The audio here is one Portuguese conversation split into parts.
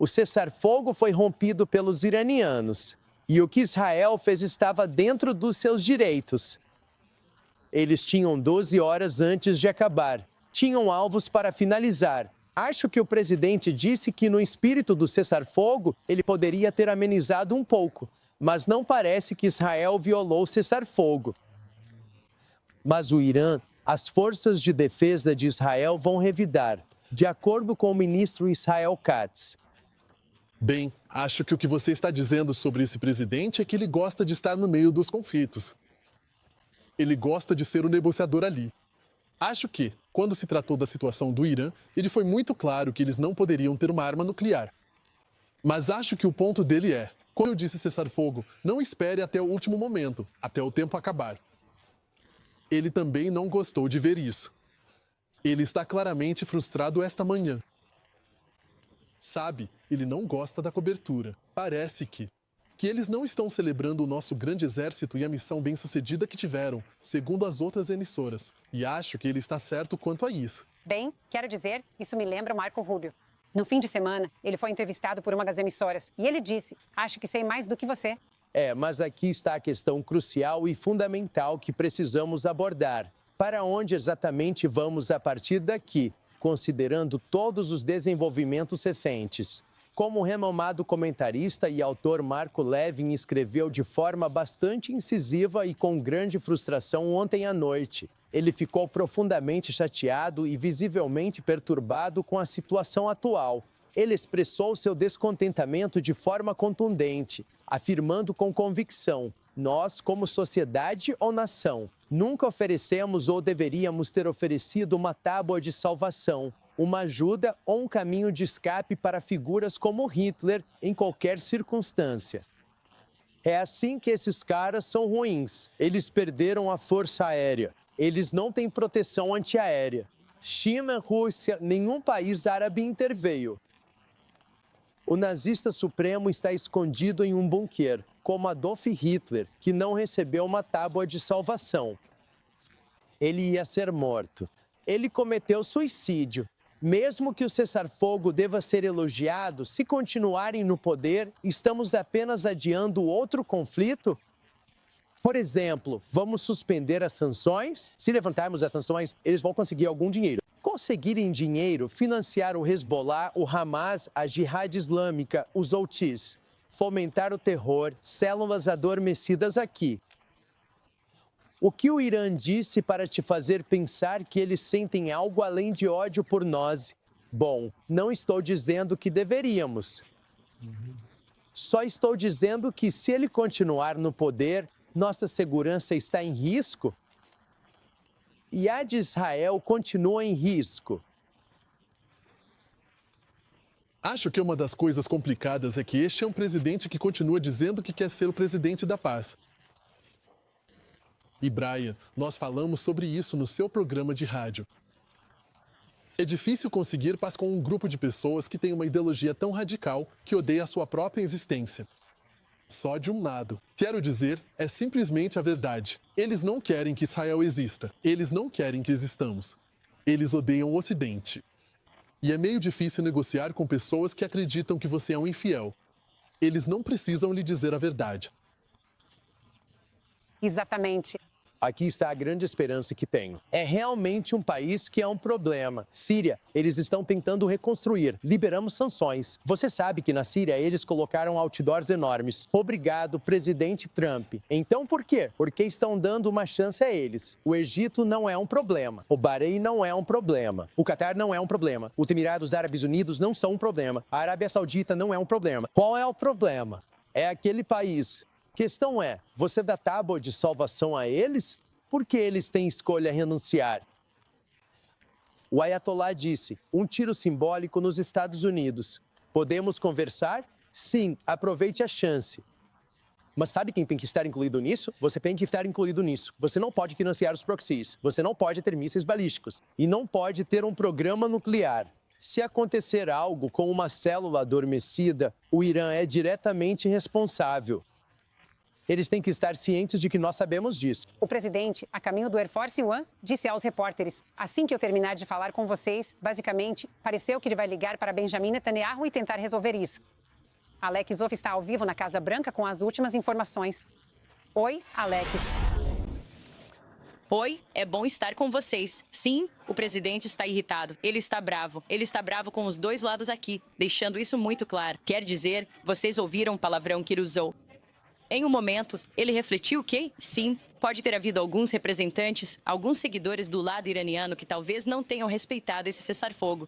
O cessar-fogo foi rompido pelos iranianos. E o que Israel fez estava dentro dos seus direitos. Eles tinham 12 horas antes de acabar. Tinham alvos para finalizar. Acho que o presidente disse que, no espírito do cessar-fogo, ele poderia ter amenizado um pouco. Mas não parece que Israel violou o cessar-fogo. Mas o Irã, as forças de defesa de Israel vão revidar, de acordo com o ministro Israel Katz. Bem, acho que o que você está dizendo sobre esse presidente é que ele gosta de estar no meio dos conflitos. Ele gosta de ser o negociador ali. Acho que, quando se tratou da situação do Irã, ele foi muito claro que eles não poderiam ter uma arma nuclear. Mas acho que o ponto dele é, como eu disse cessar fogo, não espere até o último momento, até o tempo acabar. Ele também não gostou de ver isso. Ele está claramente frustrado esta manhã. Sabe, ele não gosta da cobertura. Parece que eles não estão celebrando o nosso grande exército e a missão bem-sucedida que tiveram, segundo as outras emissoras. E acho que ele está certo quanto a isso. Bem, quero dizer, isso me lembra o Marco Rubio. No fim de semana, ele foi entrevistado por uma das emissoras e ele disse, acho que sei mais do que você. Mas aqui está a questão crucial e fundamental que precisamos abordar. Para onde exatamente vamos a partir daqui, considerando todos os desenvolvimentos recentes? Como o renomado comentarista e autor Marco Levin escreveu de forma bastante incisiva e com grande frustração ontem à noite, ele ficou profundamente chateado e visivelmente perturbado com a situação atual. Ele expressou seu descontentamento de forma contundente, afirmando com convicção: nós, como sociedade ou nação, nunca oferecemos ou deveríamos ter oferecido uma tábua de salvação, uma ajuda ou um caminho de escape para figuras como Hitler em qualquer circunstância. É assim que esses caras são ruins. Eles perderam a força aérea. Eles não têm proteção antiaérea. China, Rússia, nenhum país árabe interveio. O nazista supremo está escondido em um bunker, como Adolf Hitler, que não recebeu uma tábua de salvação. Ele ia ser morto. Ele cometeu suicídio. Mesmo que o cessar-fogo deva ser elogiado, se continuarem no poder, estamos apenas adiando outro conflito? Por exemplo, vamos suspender as sanções? Se levantarmos as sanções, eles vão conseguir algum dinheiro. Conseguirem dinheiro, financiar o Hezbollah, o Hamas, a Jihad Islâmica, os Houthis. Fomentar o terror, células adormecidas aqui. O que o Irã disse para te fazer pensar que eles sentem algo além de ódio por nós? Bom, não estou dizendo que deveríamos. Só estou dizendo que, se ele continuar no poder, nossa segurança está em risco? E a de Israel continua em risco. Acho que uma das coisas complicadas é que este é um presidente que continua dizendo que quer ser o presidente da paz. E, Brian, nós falamos sobre isso no seu programa de rádio. É difícil conseguir paz com um grupo de pessoas que tem uma ideologia tão radical que odeia a sua própria existência. Só de um lado. Quero dizer, é simplesmente a verdade. Eles não querem que Israel exista. Eles não querem que existamos. Eles odeiam o Ocidente. E é meio difícil negociar com pessoas que acreditam que você é um infiel. Eles não precisam lhe dizer a verdade. Exatamente. Aqui está a grande esperança que tenho. É realmente um país que é um problema. Síria, eles estão tentando reconstruir. Liberamos sanções. Você sabe que na Síria eles colocaram outdoors enormes. Obrigado, presidente Trump. Então por quê? Porque estão dando uma chance a eles. O Egito não é um problema. O Bahrein não é um problema. O Catar não é um problema. Os Emirados Árabes Unidos não são um problema. A Arábia Saudita não é um problema. Qual é o problema? É aquele país. Questão é, você dá tábua de salvação a eles? Por que eles têm escolha a renunciar? O Ayatollah disse, um tiro simbólico nos Estados Unidos. Podemos conversar? Sim, aproveite a chance. Mas sabe quem tem que estar incluído nisso? Você tem que estar incluído nisso. Você não pode financiar os proxies. Você não pode ter mísseis balísticos. E não pode ter um programa nuclear. Se acontecer algo com uma célula adormecida, o Irã é diretamente responsável. Eles têm que estar cientes de que nós sabemos disso. O presidente, a caminho do Air Force One, disse aos repórteres: assim que eu terminar de falar com vocês, basicamente, pareceu que ele vai ligar para Benjamin Netanyahu e tentar resolver isso. Alex Zoff está ao vivo na Casa Branca com as últimas informações. Oi, Alex. Oi, é bom estar com vocês. Sim, o presidente está irritado. Ele está bravo. Ele está bravo com os dois lados aqui, deixando isso muito claro. Quer dizer, vocês ouviram o palavrão que ele usou. Em um momento, ele refletiu que, sim, pode ter havido alguns representantes, alguns seguidores do lado iraniano que talvez não tenham respeitado esse cessar-fogo.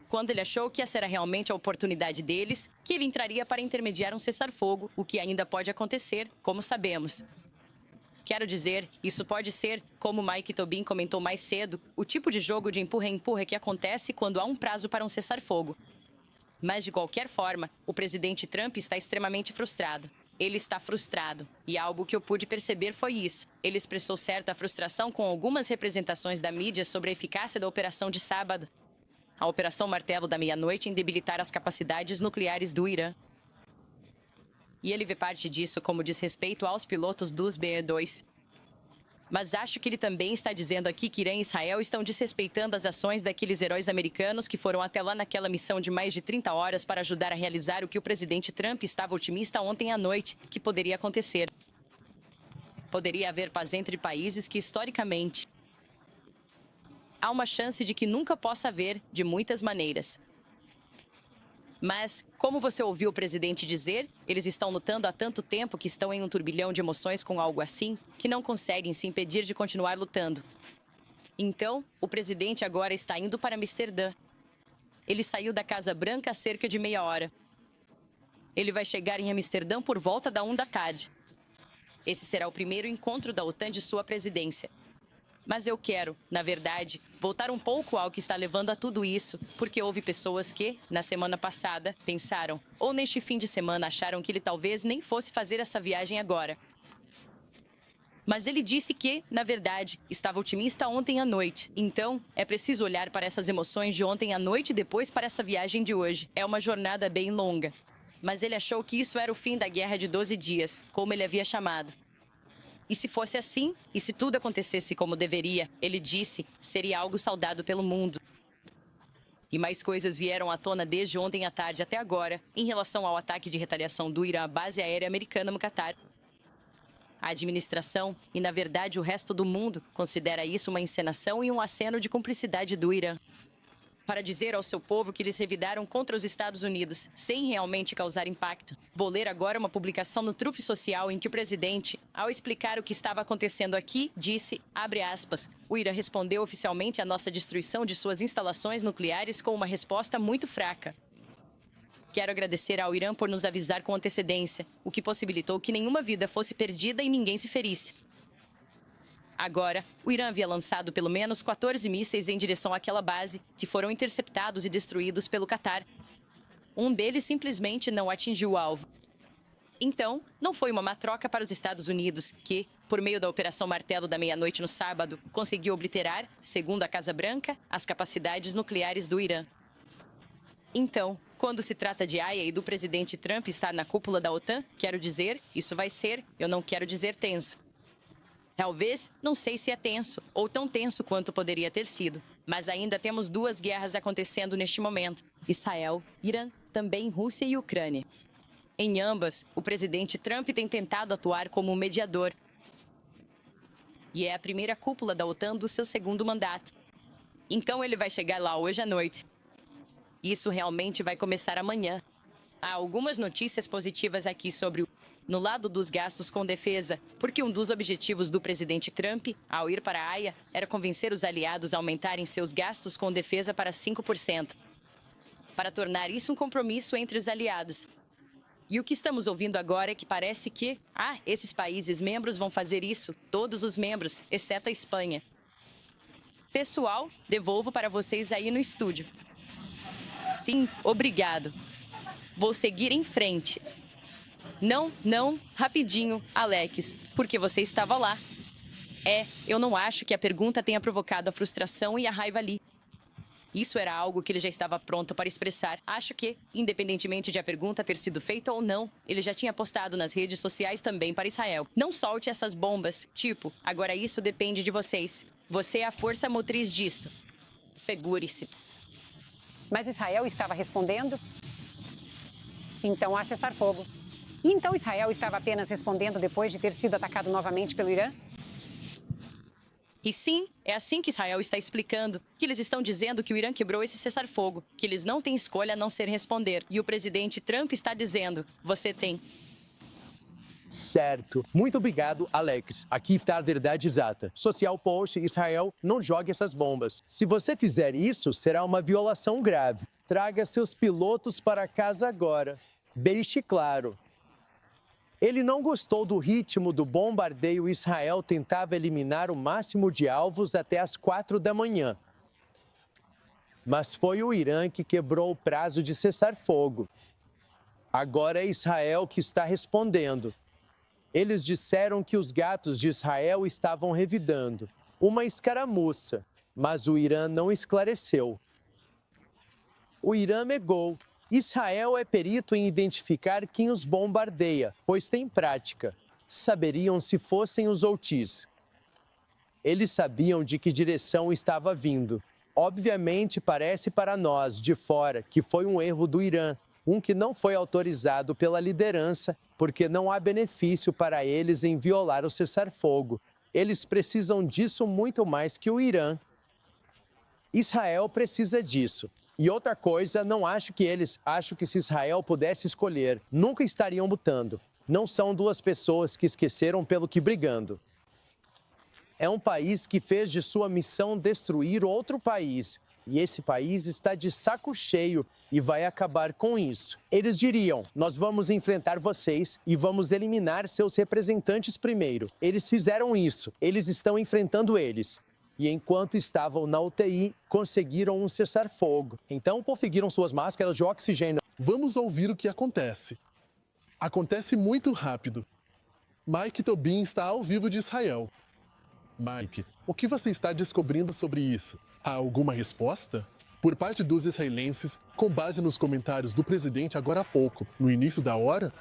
Quando ele achou que essa era realmente a oportunidade deles, que ele entraria para intermediar um cessar-fogo, o que ainda pode acontecer, como sabemos. Quero dizer, isso pode ser, como Mike Tobin comentou mais cedo, o tipo de jogo de empurra-empurra que acontece quando há um prazo para um cessar-fogo. Mas, de qualquer forma, o presidente Trump está extremamente frustrado. Ele está frustrado. E algo que eu pude perceber foi isso. Ele expressou certa frustração com algumas representações da mídia sobre a eficácia da operação de sábado. A Operação Martelo da Meia-Noite em debilitar as capacidades nucleares do Irã. E ele vê parte disso como desrespeito aos pilotos dos BE-2. Mas acho que ele também está dizendo aqui que Irã e Israel estão desrespeitando as ações daqueles heróis americanos que foram até lá naquela missão de mais de 30 horas para ajudar a realizar o que o presidente Trump estava otimista ontem à noite que poderia acontecer. Poderia haver paz entre países que, historicamente, há uma chance de que nunca possa haver, de muitas maneiras. Mas, como você ouviu o presidente dizer, eles estão lutando há tanto tempo que estão em um turbilhão de emoções com algo assim, que não conseguem se impedir de continuar lutando. Então, o presidente agora está indo para Amsterdã. Ele saiu da Casa Branca há cerca de meia hora. Ele vai chegar em Amsterdã por volta da 1 da tarde. Esse será o primeiro encontro da OTAN de sua presidência. Mas eu quero, na verdade, voltar um pouco ao que está levando a tudo isso, porque houve pessoas que, na semana passada, pensaram, ou neste fim de semana acharam que ele talvez nem fosse fazer essa viagem agora. Mas ele disse que, na verdade, estava otimista ontem à noite. Então, é preciso olhar para essas emoções de ontem à noite e depois para essa viagem de hoje. É uma jornada bem longa. Mas ele achou que isso era o fim da guerra de 12 dias, como ele havia chamado. E se fosse assim, e se tudo acontecesse como deveria, ele disse, seria algo saudado pelo mundo. E mais coisas vieram à tona desde ontem à tarde até agora, em relação ao ataque de retaliação do Irã à base aérea americana no Catar. A administração, e na verdade o resto do mundo, considera isso uma encenação e um aceno de cumplicidade do Irã. Para dizer ao seu povo que eles revidaram contra os Estados Unidos, sem realmente causar impacto. Vou ler agora uma publicação no Truth Social em que o presidente, ao explicar o que estava acontecendo aqui, disse, abre aspas, o Irã respondeu oficialmente à nossa destruição de suas instalações nucleares com uma resposta muito fraca. Quero agradecer ao Irã por nos avisar com antecedência, o que possibilitou que nenhuma vida fosse perdida e ninguém se ferisse. Agora, o Irã havia lançado pelo menos 14 mísseis em direção àquela base, que foram interceptados e destruídos pelo Catar. Um deles simplesmente não atingiu o alvo. Então, não foi uma má troca para os Estados Unidos, que, por meio da Operação Martelo da Meia-Noite no sábado, conseguiu obliterar, segundo a Casa Branca, as capacidades nucleares do Irã. Então, quando se trata de Aya e do presidente Trump estar na cúpula da OTAN, quero dizer, isso vai ser, eu não quero dizer tenso. Talvez, não sei se é tenso, ou tão tenso quanto poderia ter sido. Mas ainda temos duas guerras acontecendo neste momento. Israel, Irã, também Rússia e Ucrânia. Em ambas, o presidente Trump tem tentado atuar como um mediador. E é a primeira cúpula da OTAN do seu segundo mandato. Então ele vai chegar lá hoje à noite. Isso realmente vai começar amanhã. Há algumas notícias positivas aqui sobre no lado dos gastos com defesa, porque um dos objetivos do presidente Trump, ao ir para a Haia, era convencer os aliados a aumentarem seus gastos com defesa para 5%, para tornar isso um compromisso entre os aliados. E o que estamos ouvindo agora é que parece que, esses países membros vão fazer isso, todos os membros, exceto a Espanha. Pessoal, devolvo para vocês aí no estúdio. Sim, obrigado. Vou seguir em frente. Não, rapidinho, Alex, porque você estava lá. Eu não acho que a pergunta tenha provocado a frustração e a raiva ali. Isso era algo que ele já estava pronto para expressar. Acho que, independentemente de a pergunta ter sido feita ou não, ele já tinha postado nas redes sociais também para Israel. Não solte essas bombas. Tipo, agora isso depende de vocês. Você é a força motriz disto. Figure-se. Mas Israel estava respondendo? Então há cessar-fogo. E então Israel estava apenas respondendo depois de ter sido atacado novamente pelo Irã? E sim, é assim que Israel está explicando, que eles estão dizendo que o Irã quebrou esse cessar-fogo, que eles não têm escolha a não ser responder. E o presidente Trump está dizendo, você tem. Certo. Muito obrigado, Alex. Aqui está a verdade exata. Social Post, Israel, não jogue essas bombas. Se você fizer isso, será uma violação grave. Traga seus pilotos para casa agora. Deixe claro. Ele não gostou do ritmo do bombardeio. Israel tentava eliminar o máximo de alvos até às 4 da manhã. Mas foi o Irã que quebrou o prazo de cessar fogo. Agora é Israel que está respondendo. Eles disseram que os gatos de Israel estavam revidando uma escaramuça, mas o Irã não esclareceu. O Irã negou. Israel é perito em identificar quem os bombardeia, pois tem prática. Saberiam se fossem os Houthis. Eles sabiam de que direção estava vindo. Obviamente, parece para nós, de fora, que foi um erro do Irã, que não foi autorizado pela liderança, porque não há benefício para eles em violar o cessar-fogo. Eles precisam disso muito mais que o Irã. Israel precisa disso. E outra coisa, não acho que se Israel pudesse escolher, nunca estariam lutando. Não são duas pessoas que esqueceram pelo que brigando. É um país que fez de sua missão destruir outro país. E esse país está de saco cheio e vai acabar com isso. Eles diriam, nós vamos enfrentar vocês e vamos eliminar seus representantes primeiro. Eles fizeram isso, eles estão enfrentando eles. E enquanto estavam na UTI, conseguiram um cessar-fogo. Então, conseguiram suas máscaras de oxigênio. Vamos ouvir o que acontece. Acontece muito rápido. Mike Tobin está ao vivo de Israel. Mike, o que você está descobrindo sobre isso? Há alguma resposta? Por parte dos israelenses, com base nos comentários do presidente agora há pouco, no início da hora?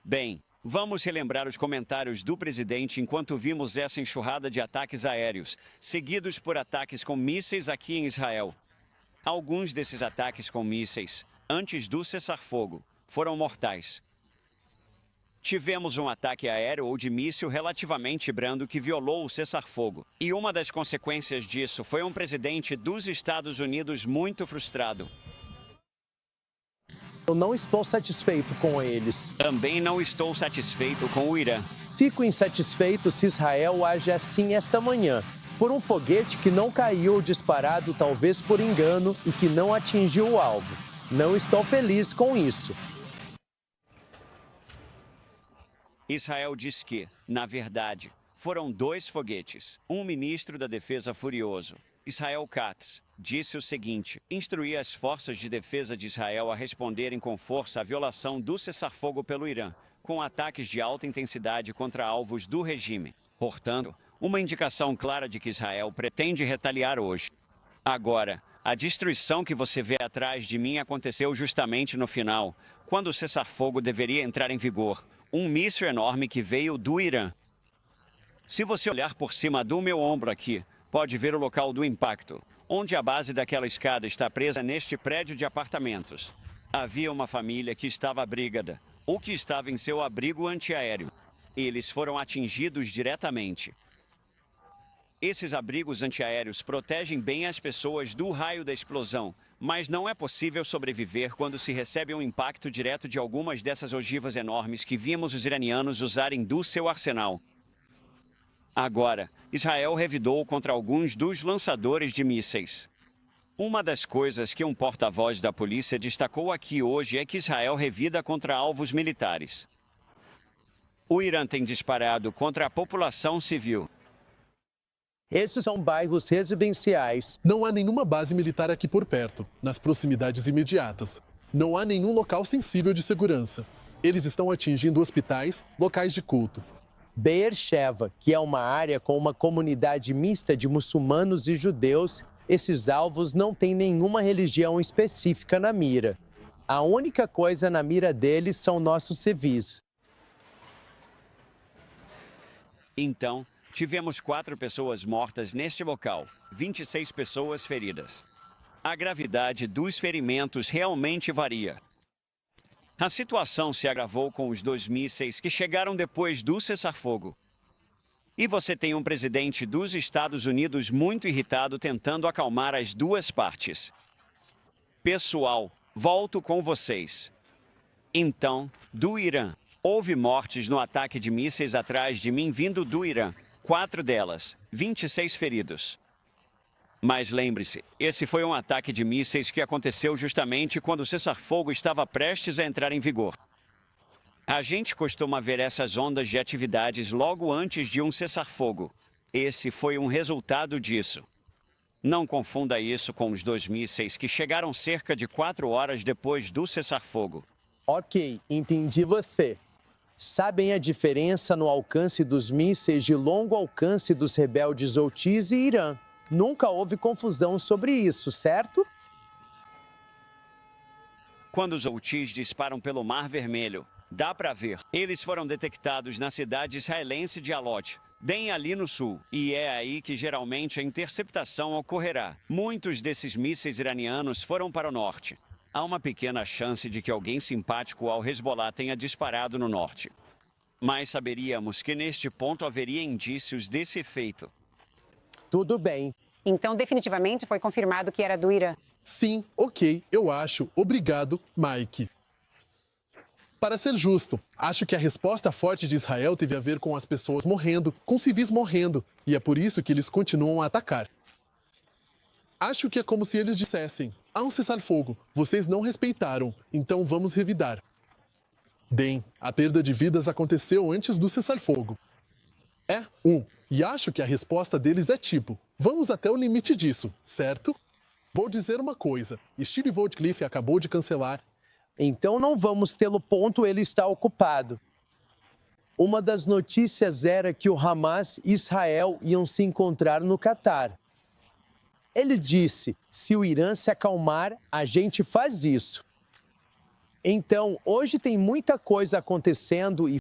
Bem, vamos relembrar os comentários do presidente enquanto vimos essa enxurrada de ataques aéreos, seguidos por ataques com mísseis aqui em Israel. Alguns desses ataques com mísseis, antes do cessar-fogo, foram mortais. Tivemos um ataque aéreo ou de míssil relativamente brando que violou o cessar-fogo. E uma das consequências disso foi um presidente dos Estados Unidos muito frustrado. Eu não estou satisfeito com eles. Também não estou satisfeito com o Irã. Fico insatisfeito se Israel age assim esta manhã, por um foguete que não caiu disparado talvez por engano e que não atingiu o alvo. Não estou feliz com isso. Israel diz que, na verdade, foram 2 foguetes. Um ministro da Defesa furioso, Israel Katz, disse o seguinte: instruir as forças de defesa de Israel a responderem com força à violação do cessar-fogo pelo Irã, com ataques de alta intensidade contra alvos do regime. Portanto, uma indicação clara de que Israel pretende retaliar hoje. Agora, a destruição que você vê atrás de mim aconteceu justamente no final, quando o cessar-fogo deveria entrar em vigor. Um míssil enorme que veio do Irã. Se você olhar por cima do meu ombro aqui, pode ver o local do impacto, onde a base daquela escada está presa neste prédio de apartamentos. Havia uma família que estava abrigada, ou que estava em seu abrigo antiaéreo. Eles foram atingidos diretamente. Esses abrigos antiaéreos protegem bem as pessoas do raio da explosão, mas não é possível sobreviver quando se recebe um impacto direto de algumas dessas ogivas enormes que vimos os iranianos usarem do seu arsenal. Agora, Israel revidou contra alguns dos lançadores de mísseis. Uma das coisas que um porta-voz da polícia destacou aqui hoje é que Israel revida contra alvos militares. O Irã tem disparado contra a população civil. Esses são bairros residenciais. Não há nenhuma base militar aqui por perto, nas proximidades imediatas. Não há nenhum local sensível de segurança. Eles estão atingindo hospitais, locais de culto. Beersheva, que é uma área com uma comunidade mista de muçulmanos e judeus, esses alvos não têm nenhuma religião específica na mira. A única coisa na mira deles são nossos civis. Então, tivemos 4 pessoas mortas neste local, 26 pessoas feridas. A gravidade dos ferimentos realmente varia. A situação se agravou com os 2 mísseis que chegaram depois do cessar-fogo. E você tem um presidente dos Estados Unidos muito irritado tentando acalmar as duas partes. Pessoal, volto com vocês. Então, do Irã. Houve mortes no ataque de mísseis atrás de mim vindo do Irã. 4 delas, 26 feridos. Mas lembre-se, esse foi um ataque de mísseis que aconteceu justamente quando o cessar-fogo estava prestes a entrar em vigor. A gente costuma ver essas ondas de atividades logo antes de um cessar-fogo. Esse foi um resultado disso. Não confunda isso com os 2 mísseis que chegaram cerca de 4 horas depois do cessar-fogo. Ok, entendi você. Sabem a diferença no alcance dos mísseis de longo alcance dos rebeldes Houthis e Irã. Nunca houve confusão sobre isso, certo? Quando os Houthis disparam pelo Mar Vermelho, dá para ver. Eles foram detectados na cidade israelense de Alot, bem ali no sul. E é aí que geralmente a interceptação ocorrerá. Muitos desses mísseis iranianos foram para o norte. Há uma pequena chance de que alguém simpático ao Hezbollah tenha disparado no norte. Mas saberíamos que neste ponto haveria indícios desse efeito. Tudo bem. Então, definitivamente foi confirmado que era do Irã. Sim, ok, eu acho. Obrigado, Mike. Para ser justo, acho que a resposta forte de Israel teve a ver com as pessoas morrendo, com civis morrendo, e é por isso que eles continuam a atacar. Acho que é como se eles dissessem: há um cessar-fogo, vocês não respeitaram, então vamos revidar. Bem, a perda de vidas aconteceu antes do cessar-fogo. E acho que a resposta deles é tipo: vamos até o limite disso, certo? Vou dizer uma coisa, Steve Voldcliff acabou de cancelar. Então não vamos tê-lo ponto, ele está ocupado. Uma das notícias era que o Hamas e Israel iam se encontrar no Catar. Ele disse: se o Irã se acalmar, a gente faz isso. Então, hoje tem muita coisa acontecendo e